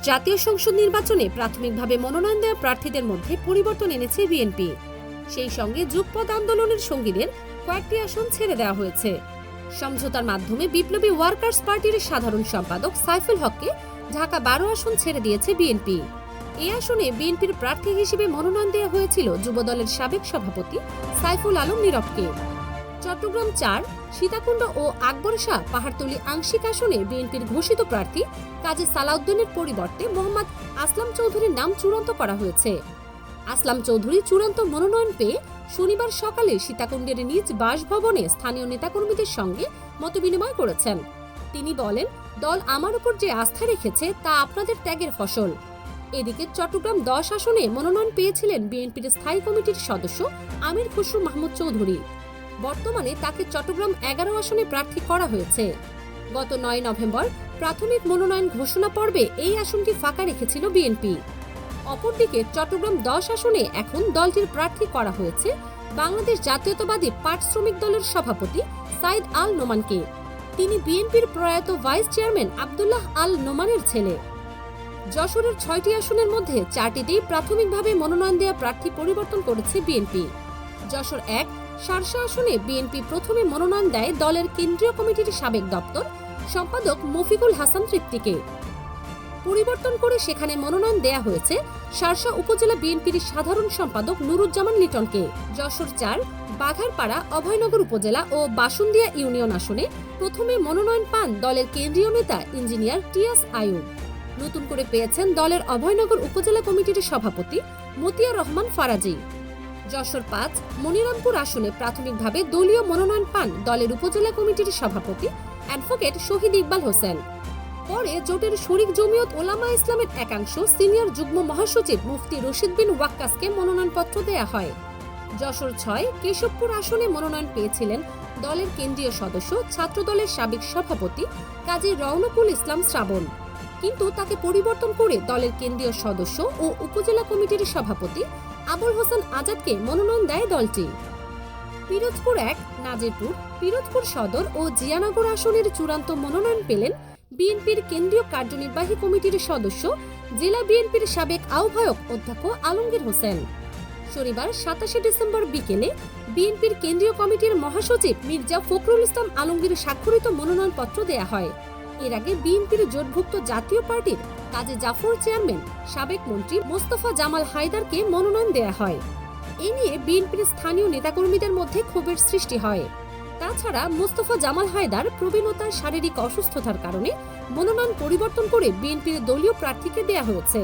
জাতীয় সংসদ নির্বাচনে প্রাথমিকভাবে মনোনয়ন দেওয়া প্রার্থীদের মধ্যে পরিবর্তন এনেছে বিএনপি। সেই সঙ্গে যুগপৎ আন্দোলনের সঙ্গীদের কয়েকটি আসন ছেড়ে দেওয়া হয়েছে। সমঝোতার মাধ্যমে বিপ্লবী ওয়ার্কার্স পার্টির সাধারণ সম্পাদক সাইফুল হককে ঢাকা 12 আসন ছেড়ে দিয়েছে বিএনপি। এই আসনে বিএনপির প্রার্থী হিসেবে মনোনয়ন দেওয়া হয়েছিল যুবদলের সাবেক সভাপতি সাইফুল আলম নীরবকে। চট্টগ্রাম 4, সীতাকুণ্ড ও আকবর শাহ পাহাড়তলী আংশিক আসনে বিএনপির ঘোষিত প্রার্থী কাজী সালাউদ্দিনের পরিবর্তে মোহাম্মদ আসলাম চৌধুরীর নাম চূড়ান্ত করা হয়েছে। আসলাম চৌধুরী চূড়ান্ত মনোনয়ন পেয়ে শনিবার সকালে সীতাকুণ্ডের নিজ বাসভবনে স্থানীয় নেতাকর্মীদের সঙ্গে মতবিনিময় করেছেন। তিনি বলেন, দল আমার উপর যে আস্থা রেখেছে তা আপনাদের ত্যাগের ফসল। এদিকে চট্টগ্রাম 10 আসনে মনোনয়ন পেয়েছিলেন বিএনপির স্থায়ী কমিটির সদস্য আমির খসরু মাহমুদ চৌধুরী। বর্তমানে তাকে চট্টগ্রাম 11 আসনে প্রার্থী করা হয়েছে। গত 9 নভেম্বর প্রাথমিক মনোনয়ন ঘোষণা পর্বে এই আসনটি ফাঁকা রেখেছিল বিএনপি। অপরদিকে চট্টগ্রাম 10 আসনে এখন দলটির প্রার্থী করা হয়েছে বাংলাদেশ জাতীয়তাবাদী পাট শ্রমিক দলের সভাপতি সাইদ আল নোমানকে। তিনি বিএনপির প্রয়াত ভাইস চেয়ারম্যান আব্দুল্লাহ আল নোমানের ছেলে। যশোরের 6টি আসনের মধ্যে 4টিতেই প্রাথমিকভাবে মনোনয়ন দেওয়া প্রার্থী পরিবর্তন করেছে বিএনপি। যশোর 1, শার্শা আসনে বিএনপি প্রথমে মনোনয়ন দেয় দলের কেন্দ্রীয় কমিটির সাবেক দপ্তর সম্পাদক মফিকুল হাসান তৃপ্তিকে। পরিবর্তন করে সেখানে মনোনয়ন দেয়া হয়েছে শার্শা উপজেলা বিএনপির সাধারণ সম্পাদক নুরুজ্জামান লিটনকে। যশোর 4, বাঘারপাড়া, অভয়নগর উপজেলা ও বাসুন্দিয়া ইউনিয়ন আসনে প্রথমে মনোনয়ন পান দলের কেন্দ্রীয় নেতা ইঞ্জিনিয়ার টিএস আইয়ুব। নতুন করে পেয়েছেন দলের অভয়নগর উপজেলা কমিটির সভাপতি মতিয়া রহমান ফারাজি। যশোর 5, মনিরামপুর আসনে প্রাথমিকভাবে দলীয় মনোনয়ন পান দলের উপজেলা কমিটির সভাপতি অ্যাডভোকেট শহীদ ইকবাল হোসেন। পরে জোটের শরীক জমিয়ত ওলামা ইসলামের একাংশ সিনিয়র যুগ্ম মহাসচিব মুফতি রশিদ বিন ওয়াক্কাসকে মনোনয়নপত্র দেয়া হয়। যশোর 6, কেশবপুর আসনে মনোনয়ন পেয়েছিলেন দলের কেন্দ্রীয় সদস্য ছাত্রদলের সাবেক সভাপতি কাজী রওনকুল ইসলাম শ্রাবণ, কিন্তু তাকে পরিবর্তন করে দলের কেন্দ্রীয় সদস্য ও উপজেলা কমিটির সভাপতি আবুল হোসেন আজাদকে মনোনয়ন দেয় দলটি। পিরোজপুর 1, নাজিরপুর, পিরোজপুর সদর ও জিয়ানগর আসনের চূড়ান্ত মনোনয়ন পেলেন বিএনপির কেন্দ্রীয় কার্যনির্বাহী কমিটির সদস্য জেলা বিএনপির সাবেক আহ্বায়ক অধ্যক্ষ আলমগীর হোসেন। শনিবার 27 ডিসেম্বর বিকেলে বিএনপির কেন্দ্রীয় কমিটির মহাসচিব মির্জা ফখরুল ইসলাম আলমগীর স্বাক্ষরিত মনোনয়নপত্র দেয়া হয়। এর আগে বিএনপির জোটভুক্ত জাতীয় পার্টির কাজী জাফর চেয়ারম্যান সাবেক মন্ত্রী মোস্তফা জামাল হায়দারকে মনোনয়ন দেয়া হয়। এ নিয়ে বিএনপির স্থানীয় নেতাকর্মীদের মধ্যে ক্ষোভের সৃষ্টি হয়। তাছাড়া মোস্তফা জামাল হায়দার প্রবীণতার শারীরিক অসুস্থতার কারণে মনোনয়ন পরিবর্তন করে বিএনপির দলীয় প্রার্থীকে দেয়া হয়েছে।